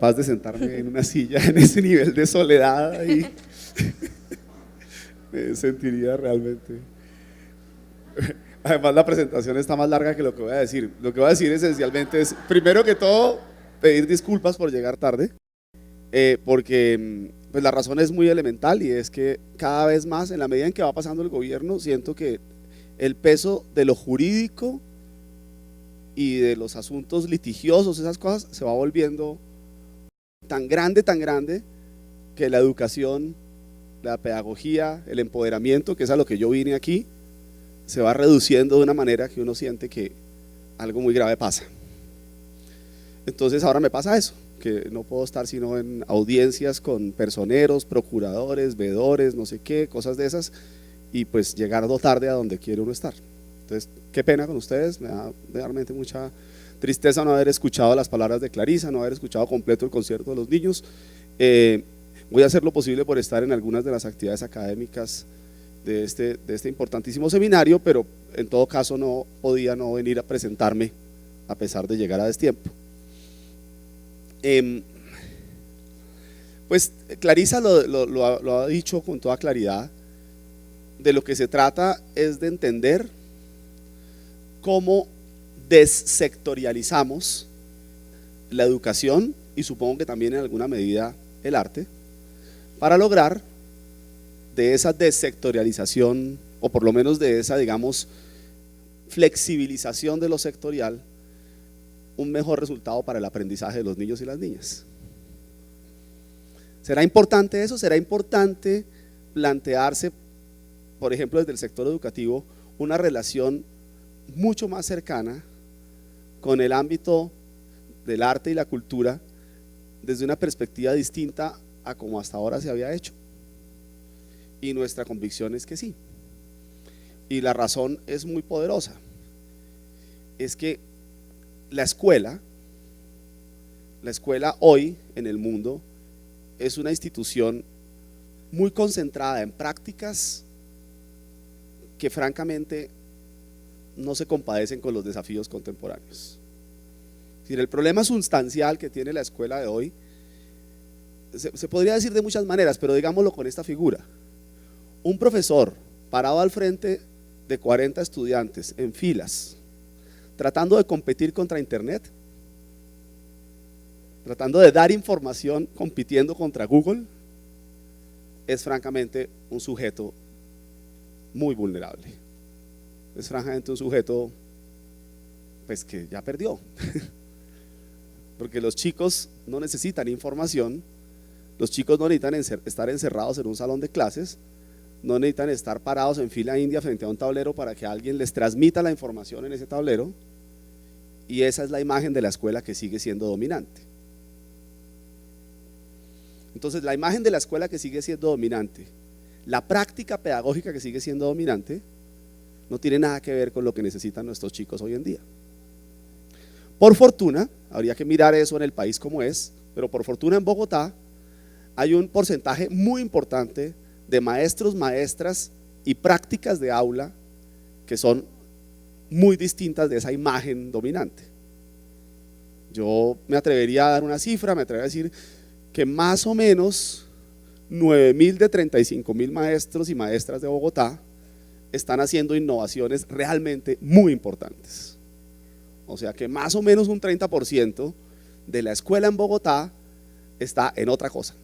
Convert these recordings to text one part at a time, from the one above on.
capaz de sentarme en una silla en ese nivel de soledad y me sentiría realmente. Además la presentación está más larga que lo que voy a decir. Lo que voy a decir esencialmente es, primero que todo, pedir disculpas por llegar tarde, porque pues la razón es muy elemental y es que cada vez más, en la medida en que va pasando el gobierno, siento que el peso de lo jurídico y de los asuntos litigiosos, esas cosas, se va volviendo tan grande, que la educación, la pedagogía, el empoderamiento, que es a lo que yo vine aquí, se va reduciendo de una manera que uno siente que algo muy grave pasa. Entonces ahora me pasa eso, que no puedo estar sino en audiencias con personeros, procuradores, veedores, no sé qué, cosas de esas, y pues llegar tarde a donde quiere uno estar. Entonces, qué pena con ustedes, me da realmente mucha tristeza no haber escuchado las palabras de Clarisa, no haber escuchado completo el concierto de los niños. Voy a hacer lo posible por estar en algunas de las actividades académicas de este importantísimo seminario, pero en todo caso no podía no venir a presentarme a pesar de llegar a destiempo. Pues Clarisa lo ha dicho con toda claridad. De lo que se trata es de entender cómo dessectorializamos la educación y supongo que también en alguna medida el arte, para lograr de esa dessectorialización, o por lo menos de esa, digamos, flexibilización de lo sectorial, un mejor resultado para el aprendizaje de los niños y las niñas. ¿Será importante eso? ¿Será importante plantearse, por ejemplo, desde el sector educativo, una relación mucho más cercana con el ámbito del arte y la cultura desde una perspectiva distinta a como hasta ahora se había hecho? Y nuestra convicción es que sí, y la razón es muy poderosa. Es que la escuela hoy en el mundo es una institución muy concentrada en prácticas que francamente no se compadecen con los desafíos contemporáneos. Es decir, el problema sustancial que tiene la escuela de hoy se podría decir de muchas maneras, pero digámoslo con esta figura: un profesor parado al frente de 40 estudiantes en filas, tratando de competir contra internet, tratando de dar información, compitiendo contra Google, es francamente un sujeto muy vulnerable. Es francamente un sujeto pues que ya perdió porque los chicos no necesitan información, los chicos no necesitan estar encerrados en un salón de clases, no necesitan estar parados en fila india frente a un tablero para que alguien les transmita la información en ese tablero. Y esa es la imagen de la escuela que sigue siendo dominante. Entonces, la imagen de la escuela que sigue siendo dominante, la práctica pedagógica que sigue siendo dominante, no tiene nada que ver con lo que necesitan nuestros chicos hoy en día. Por fortuna, habría que mirar eso en el país como es, pero por fortuna en Bogotá hay un porcentaje muy importante de maestros, maestras y prácticas de aula que son muy distintas de esa imagen dominante. Yo me atrevería a dar una cifra, me atrevería a decir que más o menos 9.000 de 35.000 maestros y maestras de Bogotá están haciendo innovaciones realmente muy importantes. O sea que más o menos un 30% de la escuela en Bogotá está en otra cosa,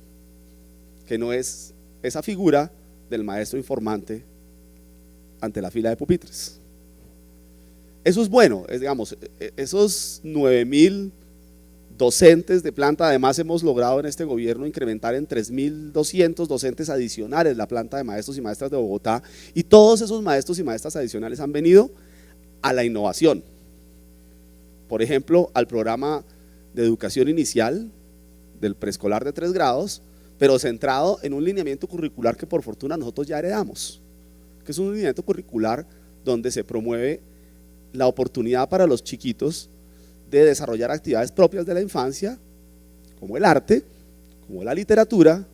que no es esa figura del maestro informante ante la fila de pupitres. Eso es bueno, digamos, esos 9.000 docentes de planta, además hemos logrado en este gobierno incrementar en 3.200 docentes adicionales la planta de maestros y maestras de Bogotá, y todos esos maestros y maestras adicionales han venido a la innovación. Por ejemplo, al programa de educación inicial del preescolar de 3 grados, pero centrado en un lineamiento curricular que por fortuna nosotros ya heredamos, que es un lineamiento curricular donde se promueve la oportunidad para los chiquitos de desarrollar actividades propias de la infancia, como el arte, como la literatura,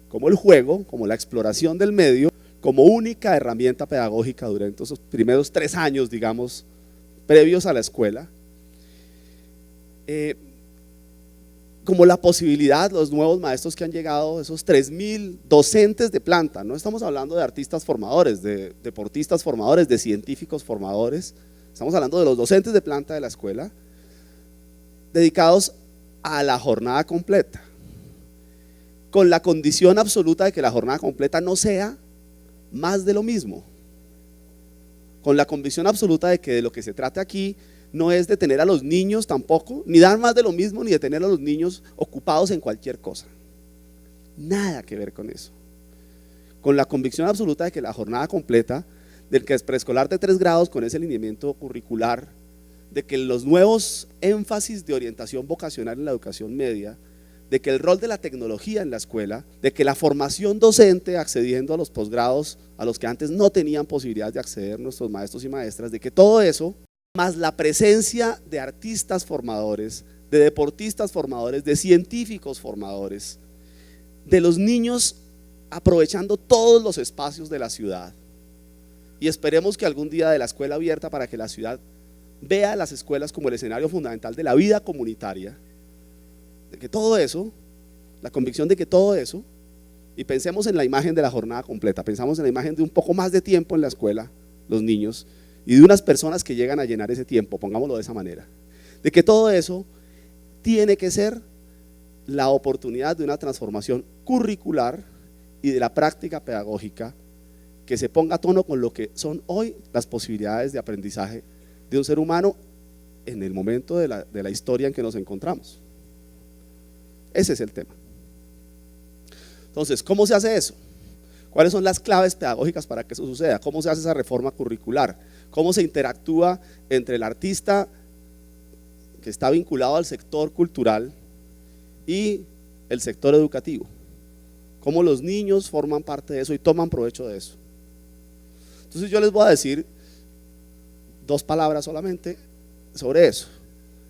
como el juego, como la exploración del medio, como única herramienta pedagógica durante esos primeros 3 años, digamos, previos a la escuela. como la posibilidad, los nuevos maestros que han llegado, esos 3.000 docentes de planta, no estamos hablando de artistas formadores, de deportistas formadores, de científicos formadores, estamos hablando de los docentes de planta de la escuela, dedicados a la jornada completa, con la condición absoluta de que la jornada completa no sea más de lo mismo, con la convicción absoluta de que de lo que se trata aquí no es de tener a los niños tampoco, ni dar más de lo mismo, ni de tener a los niños ocupados en cualquier cosa. Nada que ver con eso. Con la convicción absoluta de que la jornada completa, del que es preescolar de 3 grados con ese lineamiento curricular, de que los nuevos énfasis de orientación vocacional en la educación media, de que el rol de la tecnología en la escuela, de que la formación docente accediendo a los posgrados, a los que antes no tenían posibilidad de acceder nuestros maestros y maestras, de que todo eso, más la presencia de artistas formadores, de deportistas formadores, de científicos formadores, de los niños aprovechando todos los espacios de la ciudad. Y esperemos que algún día de la escuela abierta, para que la ciudad vea a las escuelas como el escenario fundamental de la vida comunitaria, de que todo eso, la convicción de que todo eso, y pensemos en la imagen de la jornada completa, pensamos en la imagen de un poco más de tiempo en la escuela, los niños, y de unas personas que llegan a llenar ese tiempo, pongámoslo de esa manera, de que todo eso tiene que ser la oportunidad de una transformación curricular y de la práctica pedagógica que se ponga a tono con lo que son hoy las posibilidades de aprendizaje de un ser humano en el momento de la historia en que nos encontramos. Ese es el tema. Entonces, ¿cómo se hace eso? ¿Cuáles son las claves pedagógicas para que eso suceda? ¿Cómo se hace esa reforma curricular? ¿Cómo se interactúa entre el artista que está vinculado al sector cultural y el sector educativo? ¿Cómo los niños forman parte de eso y toman provecho de eso? Entonces yo les voy a decir 2 palabras solamente sobre eso.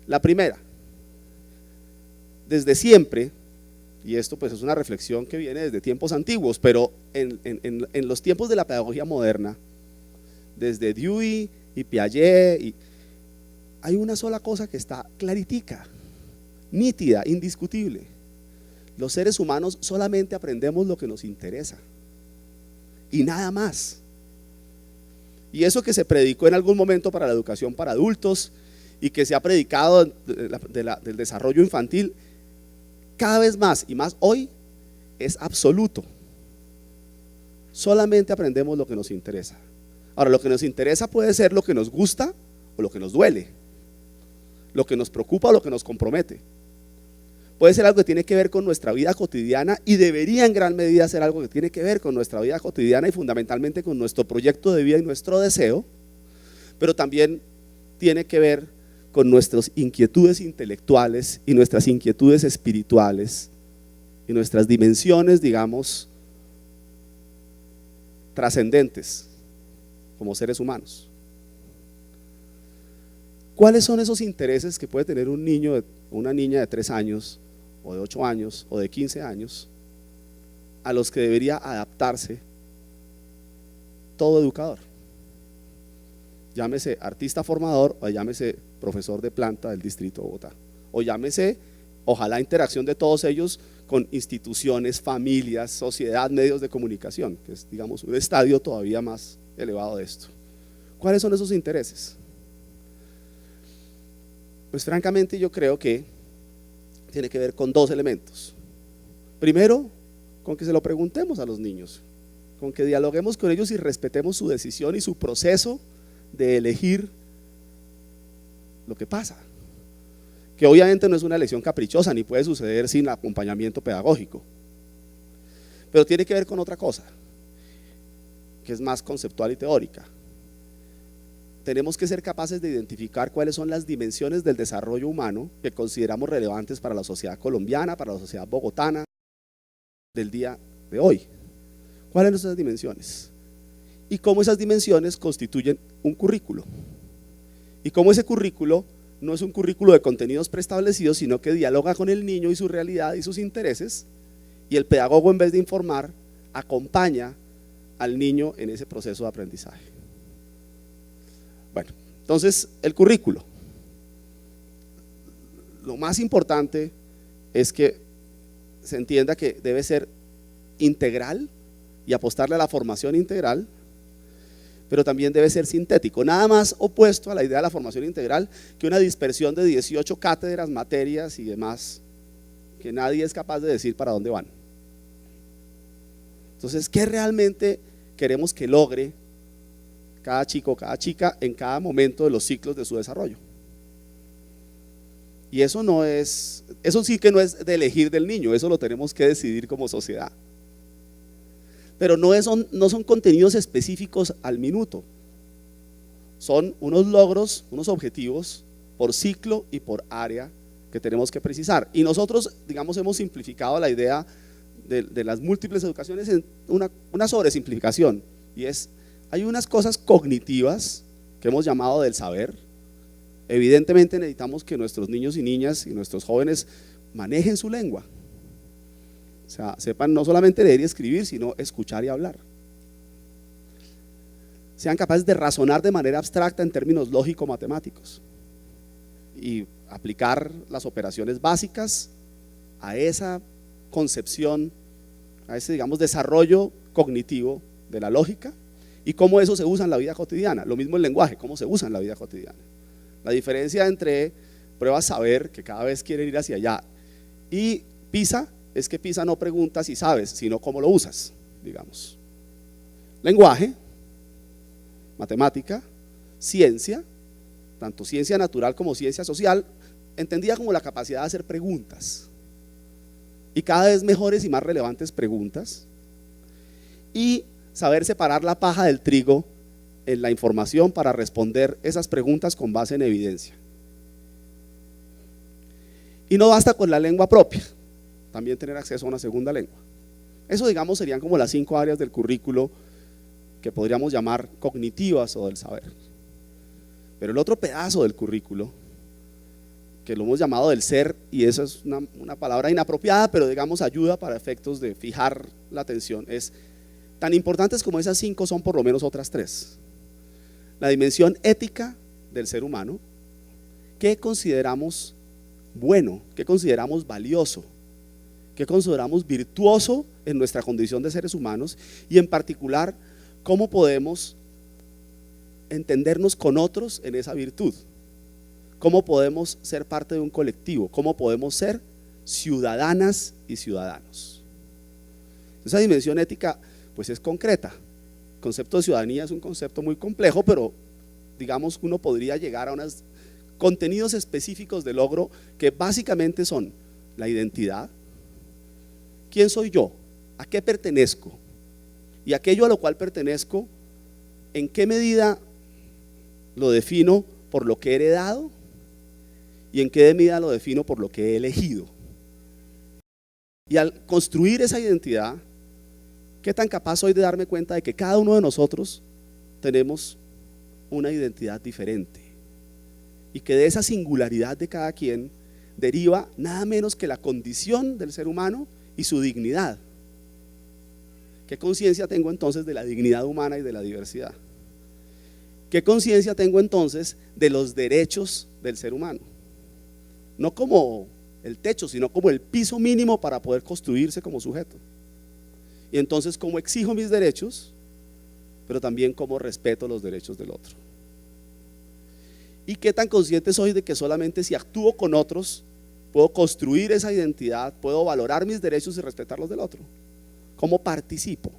La primera, desde siempre, y esto pues es una reflexión que viene desde tiempos antiguos, pero en los tiempos de la pedagogía moderna, desde Dewey y Piaget, hay una sola cosa que está claritica, nítida, indiscutible: los seres humanos solamente aprendemos lo que nos interesa y nada más. Y eso que se predicó en algún momento para la educación para adultos y que se ha predicado del desarrollo infantil, cada vez más y más hoy es absoluto. Solamente aprendemos lo que nos interesa. Ahora, lo que nos interesa puede ser lo que nos gusta o lo que nos duele, lo que nos preocupa o lo que nos compromete. Puede ser algo que tiene que ver con nuestra vida cotidiana y debería en gran medida ser algo que tiene que ver con nuestra vida cotidiana y fundamentalmente con nuestro proyecto de vida y nuestro deseo, pero también tiene que ver con nuestras inquietudes intelectuales y nuestras inquietudes espirituales y nuestras dimensiones, digamos, trascendentes como seres humanos. ¿Cuáles son esos intereses que puede tener un niño o una niña de 3 años o de 8 años o de 15 años a los que debería adaptarse todo educador? Llámese artista formador o llámese profesor de planta del distrito de Bogotá, o llámese, ojalá, interacción de todos ellos con instituciones, familias, sociedad, medios de comunicación, que es, digamos, un estadio todavía más elevado de esto. ¿Cuáles son esos intereses? Pues francamente yo creo que tiene que ver con 2 elementos. Primero, con que se lo preguntemos a los niños, con que dialoguemos con ellos y respetemos su decisión y su proceso de elegir lo que pasa, que obviamente no es una elección caprichosa ni puede suceder sin acompañamiento pedagógico, pero tiene que ver con otra cosa que es más conceptual y teórica. Tenemos que ser capaces de identificar cuáles son las dimensiones del desarrollo humano que consideramos relevantes para la sociedad colombiana, para la sociedad bogotana del día de hoy. ¿Cuáles son esas dimensiones? Y cómo esas dimensiones constituyen un currículo. Y cómo ese currículo no es un currículo de contenidos preestablecidos, sino que dialoga con el niño y su realidad y sus intereses, y el pedagogo, en vez de informar, acompaña al niño en ese proceso de aprendizaje. Bueno, entonces el currículo. Lo más importante es que se entienda que debe ser integral y apostarle a la formación integral, pero también debe ser sintético. Nada más opuesto a la idea de la formación integral que una dispersión de 18 cátedras, materias y demás, que nadie es capaz de decir para dónde van. Entonces, ¿qué realmente queremos que logre cada chico, cada chica en cada momento de los ciclos de su desarrollo? Y eso sí que no es de elegir del niño, eso lo tenemos que decidir como sociedad. Pero no son contenidos específicos al minuto, son unos logros, unos objetivos por ciclo y por área que tenemos que precisar. Y nosotros, digamos, hemos simplificado la idea de las múltiples educaciones en una sobresimplificación, y hay unas cosas cognitivas que hemos llamado del saber. Evidentemente necesitamos que nuestros niños y niñas y nuestros jóvenes manejen su lengua, o sea, sepan no solamente leer y escribir, sino escuchar y hablar. Sean capaces de razonar de manera abstracta en términos lógico-matemáticos y aplicar las operaciones básicas a esa concepción, a ese, digamos, desarrollo cognitivo de la lógica y cómo eso se usa en la vida cotidiana. Lo mismo el lenguaje, cómo se usa en la vida cotidiana. La diferencia entre pruebas saber, que cada vez quieren ir hacia allá, y PISA, es que PISA no pregunta si sabes, sino cómo lo usas, digamos. Lenguaje, matemática, ciencia, tanto ciencia natural como ciencia social, entendida como la capacidad de hacer preguntas, y cada vez mejores y más relevantes preguntas, y saber separar la paja del trigo en la información para responder esas preguntas con base en evidencia. Y no basta con la lengua propia, también tener acceso a una segunda lengua. Eso, digamos, serían como las 5 áreas del currículo que podríamos llamar cognitivas o del saber. Pero el otro pedazo del currículo, que lo hemos llamado del ser, y eso es una palabra inapropiada, pero digamos ayuda para efectos de fijar la atención, es tan importantes como esas 5 son por lo menos otras 3. La dimensión ética del ser humano, ¿qué consideramos bueno? ¿Qué consideramos valioso? ¿Qué consideramos virtuoso en nuestra condición de seres humanos? Y en particular, ¿cómo podemos entendernos con otros en esa virtud? ¿Cómo podemos ser parte de un colectivo? ¿Cómo podemos ser ciudadanas y ciudadanos? Esa dimensión ética pues es concreta. El concepto de ciudadanía es un concepto muy complejo, pero digamos que uno podría llegar a unos contenidos específicos de logro que básicamente son la identidad. ¿Quién soy yo? ¿A qué pertenezco? Y aquello a lo cual pertenezco, ¿en qué medida lo defino por lo que he heredado? ¿Y en qué medida lo defino por lo que he elegido? Y al construir esa identidad, ¿qué tan capaz soy de darme cuenta de que cada uno de nosotros tenemos una identidad diferente? Y que de esa singularidad de cada quien deriva nada menos que la condición del ser humano y su dignidad. ¿Qué conciencia tengo entonces de la dignidad humana y de la diversidad? ¿Qué conciencia tengo entonces de los derechos del ser humano? No como el techo, sino como el piso mínimo para poder construirse como sujeto. Y entonces, ¿cómo exijo mis derechos? Pero también cómo respeto los derechos del otro. ¿Y qué tan consciente soy de que solamente si actúo con otros puedo construir esa identidad, puedo valorar mis derechos y respetar los del otro? ¿Cómo participo?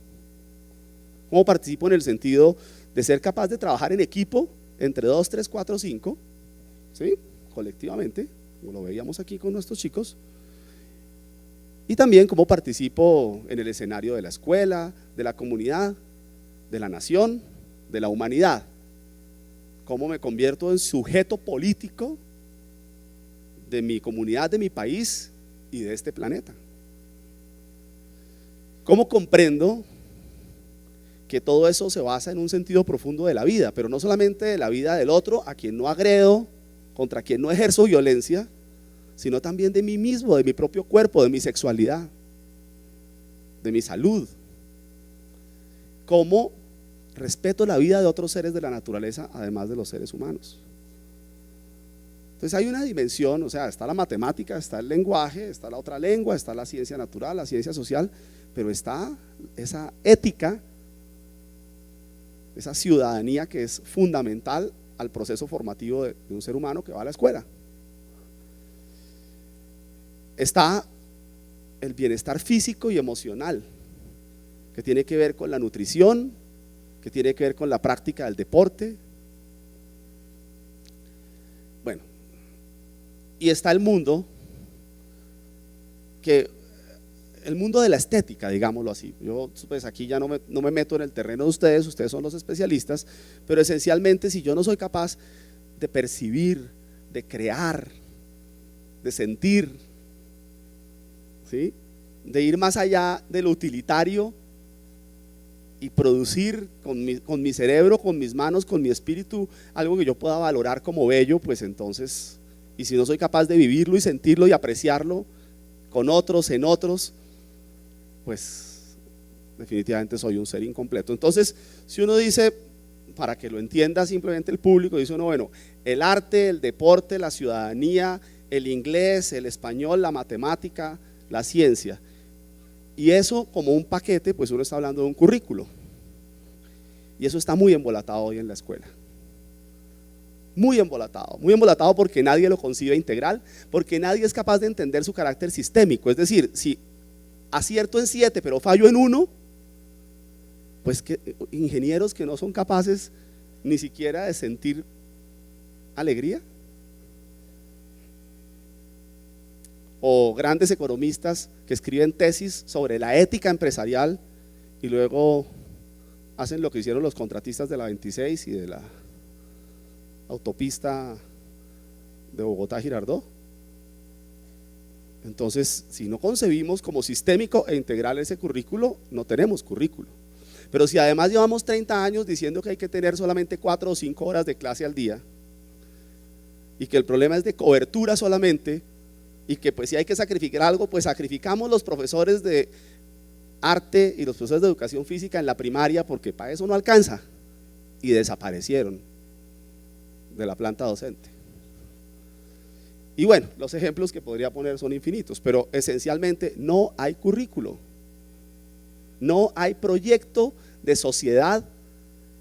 ¿Cómo participo en el sentido de ser capaz de trabajar en equipo entre 2, 3, 4, 5, ¿sí? Colectivamente, como lo veíamos aquí con nuestros chicos? Y también cómo participo en el escenario de la escuela, de la comunidad, de la nación, de la humanidad. Cómo me convierto en sujeto político de mi comunidad, de mi país y de este planeta. Cómo comprendo que todo eso se basa en un sentido profundo de la vida, pero no solamente de la vida del otro, a quien no agredo, contra quien no ejerzo violencia, sino también de mí mismo, de mi propio cuerpo, de mi sexualidad, de mi salud. Cómo respeto la vida de otros seres de la naturaleza, además de los seres humanos. Entonces hay una dimensión, o sea, está la matemática, está el lenguaje, está la otra lengua, está la ciencia natural, la ciencia social, pero está esa ética, esa ciudadanía que es fundamental al proceso formativo de un ser humano que va a la escuela. Está el bienestar físico y emocional, que tiene que ver con la nutrición, que tiene que ver con la práctica del deporte. Bueno, y está el mundo el mundo de la estética, digámoslo así. Yo pues aquí ya no me meto en el terreno de ustedes son los especialistas, pero esencialmente si yo no soy capaz de percibir, de crear, de sentir, ¿sí?, de ir más allá de lo utilitario y producir con mi cerebro, con mis manos, con mi espíritu, algo que yo pueda valorar como bello, pues entonces, y si no soy capaz de vivirlo y sentirlo y apreciarlo con otros, en otros, pues definitivamente soy un ser incompleto. Entonces, si uno dice, para que lo entienda simplemente el público, dice uno, bueno, el arte, el deporte, la ciudadanía, el inglés, el español, la matemática, la ciencia, y eso como un paquete, pues uno está hablando de un currículo, y eso está muy embolatado hoy en la escuela. Muy embolatado porque nadie lo concibe integral, porque nadie es capaz de entender su carácter sistémico. Es decir, si acierto en 7 pero fallo en 1, pues que ingenieros que no son capaces ni siquiera de sentir alegría, o grandes economistas que escriben tesis sobre la ética empresarial y luego hacen lo que hicieron los contratistas de la 26 y de la autopista de Bogotá-Girardot. Entonces, si no concebimos como sistémico e integral ese currículo, no tenemos currículo. Pero si además llevamos 30 años diciendo que hay que tener solamente 4 o 5 horas de clase al día, y que el problema es de cobertura solamente, y que pues si hay que sacrificar algo, pues sacrificamos los profesores de arte y los profesores de educación física en la primaria, porque para eso no alcanza, y desaparecieron de la planta docente. Y bueno, los ejemplos que podría poner son infinitos, pero esencialmente no hay currículo, no hay proyecto de sociedad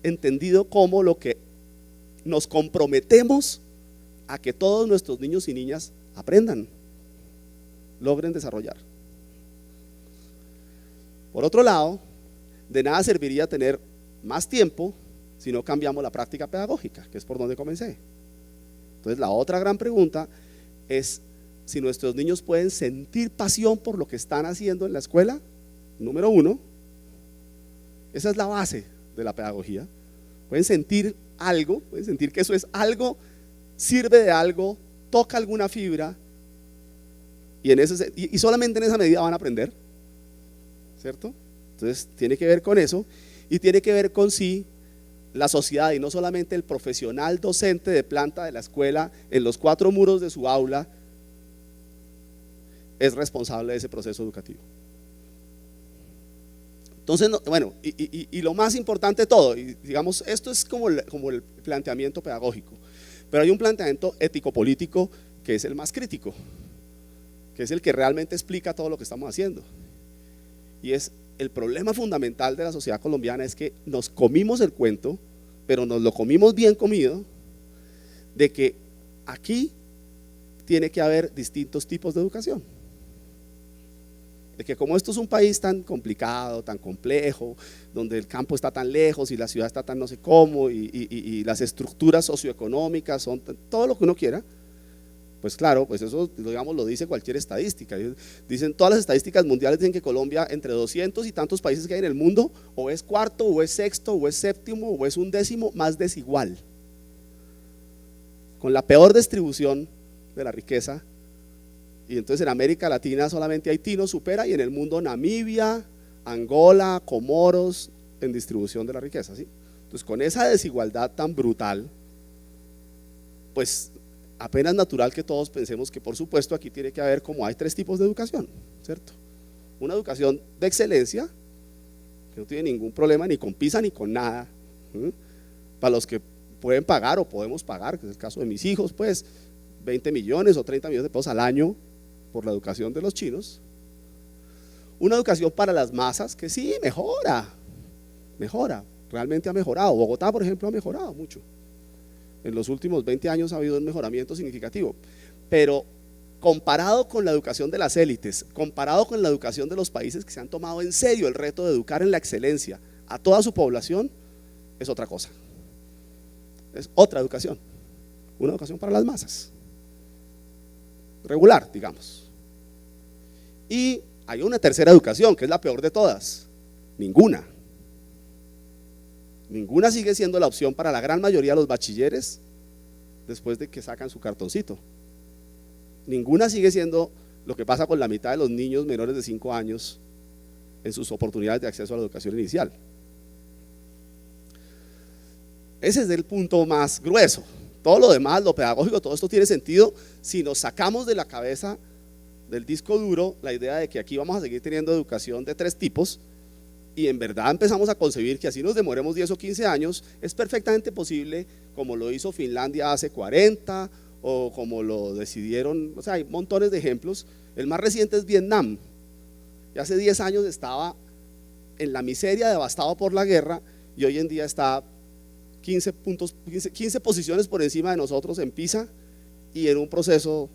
entendido como lo que nos comprometemos a que todos nuestros niños y niñas aprendan, logren desarrollar. Por otro lado, de nada serviría tener más tiempo si no cambiamos la práctica pedagógica, que es por donde comencé. Entonces la otra gran pregunta es si nuestros niños pueden sentir pasión por lo que están haciendo en la escuela. Número 1, esa es la base de la pedagogía. Pueden sentir algo, pueden sentir que eso es algo, sirve de algo, toca alguna fibra, y solamente en esa medida van a aprender, ¿cierto? Entonces tiene que ver con eso, y tiene que ver con si la sociedad, y no solamente el profesional docente de planta de la escuela en los 4 muros de su aula, es responsable de ese proceso educativo. Entonces, bueno, y lo más importante de todo, y digamos, esto es como el planteamiento pedagógico, pero hay un planteamiento ético-político que es el más crítico, que es el que realmente explica todo lo que estamos haciendo, y es el problema fundamental de la sociedad colombiana es que nos comimos el cuento, pero nos lo comimos bien comido, de que aquí tiene que haber distintos tipos de educación, de que como esto es un país tan complicado, tan complejo, donde el campo está tan lejos y la ciudad está tan no sé cómo, y las estructuras socioeconómicas son todo lo que uno quiera, pues claro, pues eso digamos lo dice cualquier estadística. Dicen, todas las estadísticas mundiales dicen que Colombia, entre 200 y tantos países que hay en el mundo, o es cuarto, o es sexto, o es séptimo, o es 1/10 más desigual, con la peor distribución de la riqueza. Y entonces en América Latina solamente Haití nos supera, y en el mundo Namibia, Angola, Comoros en distribución de la riqueza, ¿sí? Entonces con esa desigualdad tan brutal, pues apenas natural que todos pensemos que por supuesto aquí tiene que haber, como hay 3 tipos de educación, ¿cierto? Una educación de excelencia, que no tiene ningún problema ni con PISA ni con nada, para los que pueden pagar o podemos pagar, que es el caso de mis hijos, pues 20 millones o 30 millones de pesos al año por la educación de los chinos. Una educación para las masas que sí, mejora, realmente ha mejorado. Bogotá, por ejemplo, ha mejorado mucho. En los últimos 20 años ha habido un mejoramiento significativo, pero comparado con la educación de las élites, comparado con la educación de los países que se han tomado en serio el reto de educar en la excelencia a toda su población, es otra cosa. Es otra educación, una educación para las masas, regular, digamos. Y hay una tercera educación, que es la peor de todas: ninguna. Ninguna sigue siendo la opción para la gran mayoría de los bachilleres después de que sacan su cartoncito. Ninguna sigue siendo lo que pasa con la mitad de los niños menores de 5 años en sus oportunidades de acceso a la educación inicial. Ese es el punto más grueso. Todo lo demás, lo pedagógico, todo esto tiene sentido si nos sacamos de la cabeza, del disco duro, la idea de que aquí vamos a seguir teniendo educación de 3 tipos y en verdad empezamos a concebir que así nos demoremos 10 o 15 años, es perfectamente posible, como lo hizo Finlandia hace 40 o como lo decidieron, o sea, hay montones de ejemplos. El más reciente es Vietnam, y hace 10 años estaba en la miseria, devastado por la guerra, y hoy en día está 15 posiciones por encima de nosotros en PISA y en un proceso,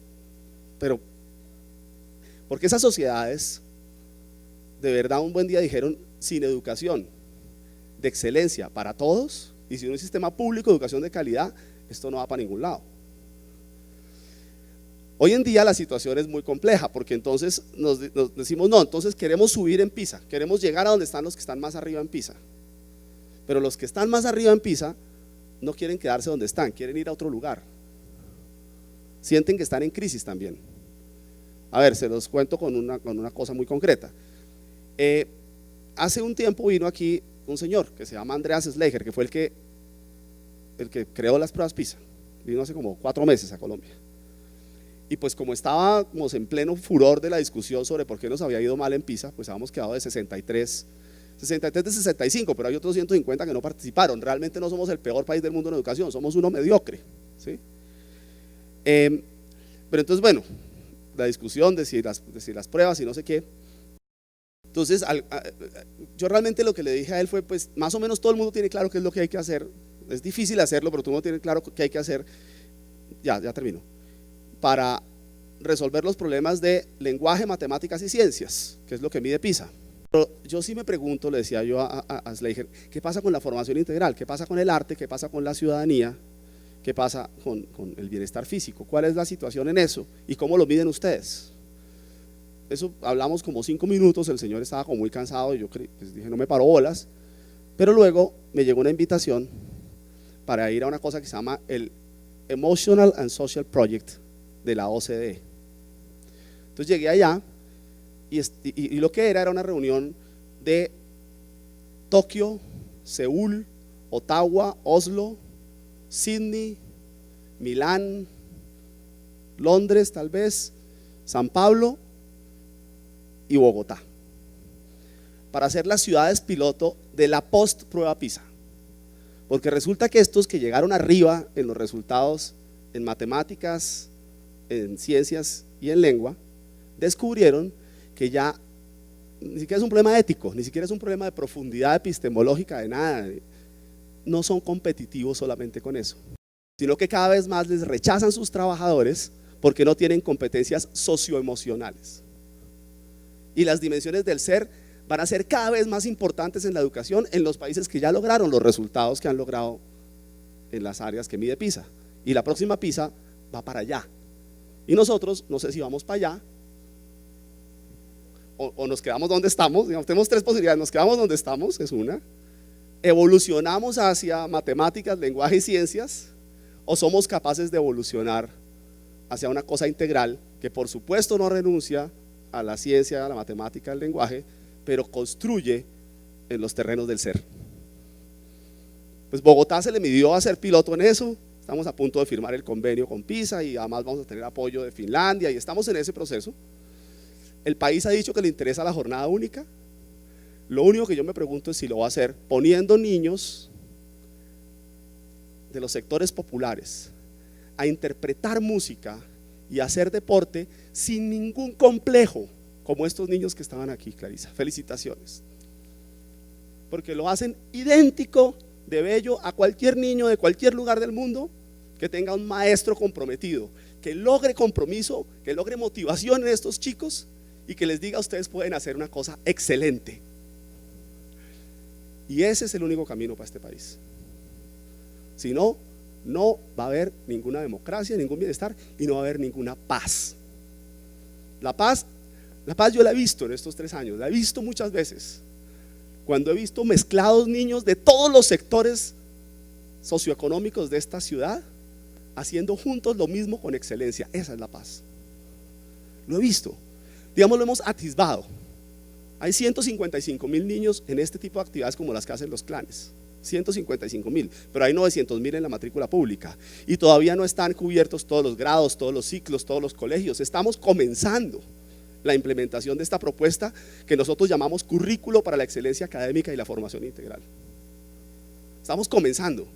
pero porque esas sociedades de verdad un buen día dijeron: sin educación de excelencia para todos y sin un sistema público de educación de calidad, esto no va para ningún lado. Hoy en día la situación es muy compleja, porque entonces nos decimos: no, entonces queremos subir en PISA, queremos llegar a donde están los que están más arriba en PISA, pero los que están más arriba en PISA no quieren quedarse donde están, quieren ir a otro lugar, sienten que están en crisis también. A ver, se los cuento con una cosa muy concreta. Hace un tiempo vino aquí un señor que se llama Andreas Schleicher, que fue el que creó las pruebas PISA. Vino hace como 4 meses a Colombia. Y pues como estábamos en pleno furor de la discusión sobre por qué nos había ido mal en PISA, pues habíamos quedado de 63 de 65, pero hay otros 150 que no participaron. Realmente no somos el peor país del mundo en educación, somos uno mediocre, ¿sí? Pero entonces, bueno, la discusión de si las pruebas y no sé qué. Entonces, yo realmente lo que le dije a él fue: pues más o menos todo el mundo tiene claro qué es lo que hay que hacer. Es difícil hacerlo, pero todo el mundo tiene claro qué hay que hacer. Ya termino. Para resolver los problemas de lenguaje, matemáticas y ciencias, que es lo que mide PISA. Pero yo sí me pregunto, le decía yo a Schleicher, ¿qué pasa con la formación integral? ¿Qué pasa con el arte? ¿Qué pasa con la ciudadanía? ¿Qué pasa con el bienestar físico? ¿Cuál es la situación en eso? ¿Y cómo lo miden ustedes? Eso hablamos como 5 minutos, el señor estaba como muy cansado y yo pues dije: no me paro bolas. Pero luego me llegó una invitación para ir a una cosa que se llama el Emotional and Social Project de la OCDE. Entonces llegué allá y lo que era una reunión de Tokio, Seúl, Ottawa, Oslo, Sydney, Milán, Londres tal vez, San Pablo y Bogotá, para hacer las ciudades piloto de la post prueba PISA. Porque resulta que estos que llegaron arriba en los resultados en matemáticas, en ciencias y en lengua, descubrieron que ya ni siquiera es un problema ético, ni siquiera es un problema de profundidad epistemológica, de nada. No son competitivos solamente con eso, sino que cada vez más les rechazan sus trabajadores porque no tienen competencias socioemocionales. Y las dimensiones del ser van a ser cada vez más importantes en la educación en los países que ya lograron los resultados que han logrado en las áreas que mide PISA. Y la próxima PISA va para allá. Y nosotros, no sé si vamos para allá o nos quedamos donde estamos. Digamos, tenemos 3 posibilidades: nos quedamos donde estamos, es una; evolucionamos hacia matemáticas, lenguaje y ciencias, o somos capaces de evolucionar hacia una cosa integral que por supuesto no renuncia a la ciencia, a la matemática, al lenguaje, pero construye en los terrenos del ser. Pues Bogotá se le midió a ser piloto en eso. Estamos a punto de firmar el convenio con PISA y además vamos a tener apoyo de Finlandia y estamos en ese proceso. El país ha dicho que le interesa la jornada única. Lo único que yo me pregunto es si lo va a hacer poniendo niños de los sectores populares a interpretar música y a hacer deporte sin ningún complejo, como estos niños que estaban aquí, Clarisa. Felicitaciones. Porque lo hacen idéntico de bello a cualquier niño de cualquier lugar del mundo que tenga un maestro comprometido, que logre compromiso, que logre motivación en estos chicos y que les diga: ustedes pueden hacer una cosa excelente. Y ese es el único camino para este país. Si no, no va a haber ninguna democracia, ningún bienestar y no va a haber ninguna paz. La paz yo la he visto en estos 3 años, la he visto muchas veces. Cuando he visto mezclados niños de todos los sectores socioeconómicos de esta ciudad haciendo juntos lo mismo con excelencia, esa es la paz. Lo he visto, digamos, lo hemos atisbado. Hay 155,000 niños en este tipo de actividades como las que hacen los clanes, 155,000, pero hay 900,000 en la matrícula pública y todavía no están cubiertos todos los grados, todos los ciclos, todos los colegios. Estamos comenzando la implementación de esta propuesta que nosotros llamamos currículo para la excelencia académica y la formación integral. Estamos comenzando.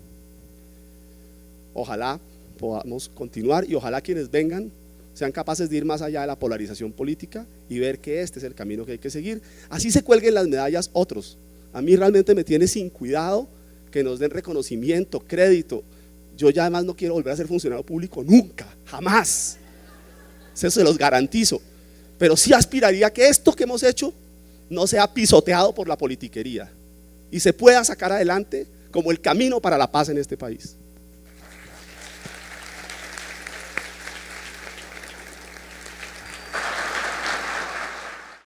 Ojalá podamos continuar y ojalá quienes vengan sean capaces de ir más allá de la polarización política y ver que este es el camino que hay que seguir. Así se cuelguen las medallas otros. A mí realmente me tiene sin cuidado que nos den reconocimiento, crédito. Yo ya además no quiero volver a ser funcionario público nunca, jamás. Eso se los garantizo. Pero sí aspiraría a que esto que hemos hecho no sea pisoteado por la politiquería y se pueda sacar adelante como el camino para la paz en este país.